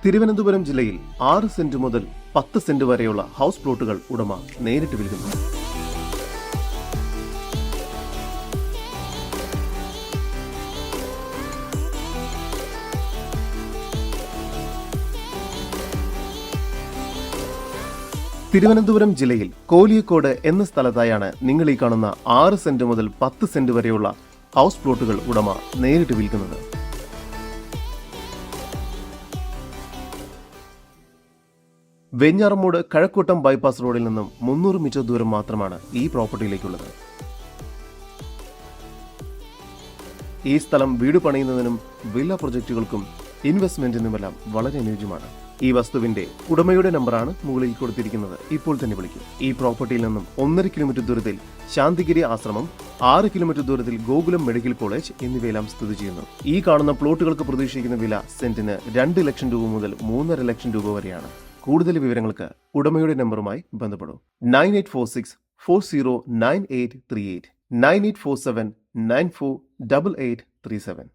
തിരുവനന്തപുരം ജില്ലയിൽ 6 സെന്റ് മുതൽ 10 സെന്റ് വരെയുള്ള ഹൗസ് പ്ലോട്ടുകൾ ഉടമ നേരിട്ട് വിൽക്കുന്നു. തിരുവനന്തപുരം ജില്ലയിൽ കോലിയക്കോട് എന്ന സ്ഥലത്തായാണ് നിങ്ങൾ ഈ കാണുന്ന 6 സെന്റ് മുതൽ 10 സെന്റ് വരെയുള്ള ഹൗസ് പ്ലോട്ടുകൾ ഉടമ നേരിട്ട് വിൽക്കുന്നത്. വെഞ്ഞാറമൂട് കഴക്കൂട്ടം ബൈപ്പാസ് റോഡിൽ നിന്നും 300 മീറ്റർ ദൂരം മാത്രമാണ് ഈ പ്രോപ്പർട്ടിയിലേക്കുള്ളത്. ഈ സ്ഥലം വീട് പണിയുന്നതിനും വില്ല പ്രൊജക്ടുകൾക്കും ഇൻവെസ്റ്റ്മെന്റിനുമെല്ലാം വളരെ അനുയോജ്യമാണ്. ഈ വസ്തുവിന്റെ ഉടമയുടെ നമ്പറാണ് മുകളിൽ കൊടുത്തിരിക്കുന്നത്. ഇപ്പോൾ തന്നെ വിളിക്കും. ഈ പ്രോപ്പർട്ടിയിൽ നിന്നും 1.5 കിലോമീറ്റർ ദൂരത്തിൽ ശാന്തിഗിരി ആശ്രമം, 6 കിലോമീറ്റർ ദൂരത്തിൽ ഗോകുലം മെഡിക്കൽ കോളേജ് എന്നിവയെല്ലാം സ്ഥിതി ചെയ്യുന്നു. ഈ കാണുന്ന പ്ലോട്ടുകൾക്ക് പ്രതീക്ഷിക്കുന്ന വില സെന്റിന് 2 ലക്ഷം രൂപ മുതൽ 3.5 ലക്ഷം രൂപ വരെയാണ്. കൂടുതൽ വിവരങ്ങൾക്ക് ഉടമയുടെ നമ്പറുമായി ബന്ധപ്പെടൂ. 9846409838, 9847948837.